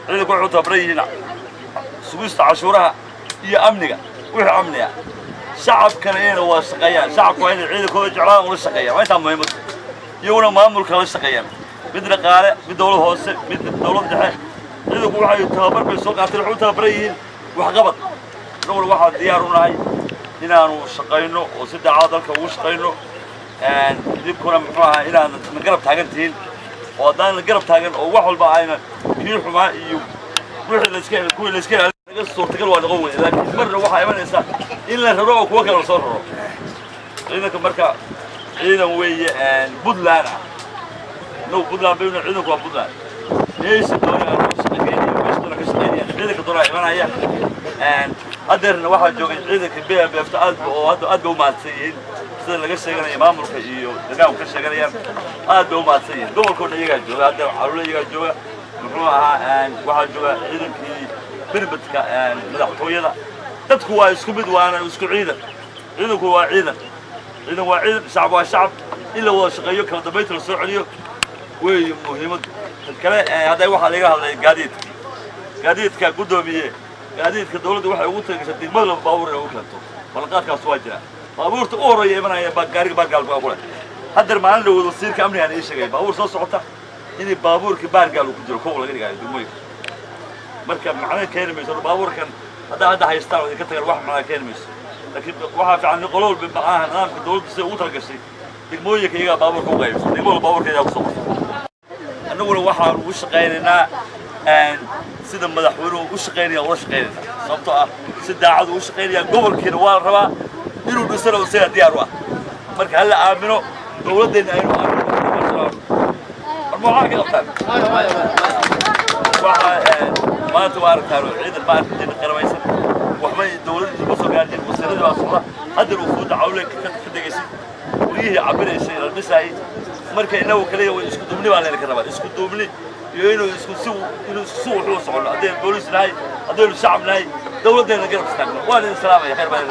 عيدك وحو تبريهنا سويست عاشورها هي أمنية وحي أمنية شعب كان هنا وشقيان شعب كان عيدك هو جعلان ولا شقيان ما يتم مهمة يونا مامل كلا شقيان بدنا قارئ بدولة هوسة بدنا دولة دحين عيدك وحي تبر بالسوق عتلحو تبريهن وحقبض نقول واحد ديارنا هاي هنا أنا شقينه وسد عادلك وشقينه يبكون محوها إلى نقرب تاجنتين وضان نقرب تاجن أو واحد بعينا يروح مع يروح الإسكان كل الإسكان الصور تقلوا نقول لكن مرة واحد يمن إنسان إلا هروك وكل الصور إذا كمركا إذا ويا بدلانا لو بدلان بيننا عندك وبدلان ليش الدنيا مش ترى كشتانية عندك الدنيا إيمان هي قدرنا واحد جو عندك بيع بيفتقد وهذا أدو مالسين sida laga sheegay maamulka iyo deegaanka ka sheeganayaan aad bay u maadsan gobolkooda iyaga jooga hadda caruur iyaga jooga muxuu ahaa waxa jooga ciidankii birbadka madaxtooyada dadku waa isku mid waana isku ciidan ciidanku waa ciidan shacab waa shacab ila wada shaqeeyo kala dambeynta la soo celiyo way muhiimad kale haday waxa laga hadlay gaadiidka gudoomiye gaadiidka dawladda waxay ugu tagaysay degmada baawur ee u keento balqaadkaas waa jira baabuurta oo horeeyay imanaya gaariga baargaal baa qulay hadda maalin la wado wasiirka amniga ay sheegay baabuur soo socota in baabuurka baargaal uu ku jiro koob laga dhigayo degmooyinka marka macna keenayso baabuurkan hadda haystaan oo ka tagaan wax macna keenayso laakiin waxa fiican qolool bimaahan nidaamka dawladda si uu targashay degmooyinka iyaga baabuurka u qaybsan degmada baabuurka iyaga ku soo anaguna waxa uu shaqeynaa sida madaxweynuhu u shaqeynaya oo shaqeynaya sababtoo ah si daacad u shaqeynaya gobolkiina waa rabaa inuu dhisano sida diyaar ah marka hal aamino dawladdeena aynu aamino waxaa ka qabtaan maanta waa aragtaan ciidan ma arkin qaramaysan waxbay dawladdu ku soo gaartay wasiirada waa socda hadda uu fuuda cawle ka dagaysay wixii cabiraysay la dhisay marka inagu kaliya way isku duubni baa leeyahay rabaa isku duubni iyo inuu isku wuxuu socdo hadday booliis lahay hadday shacab lahay dawladdeena garab istaagno waa in salaam ay khayr baa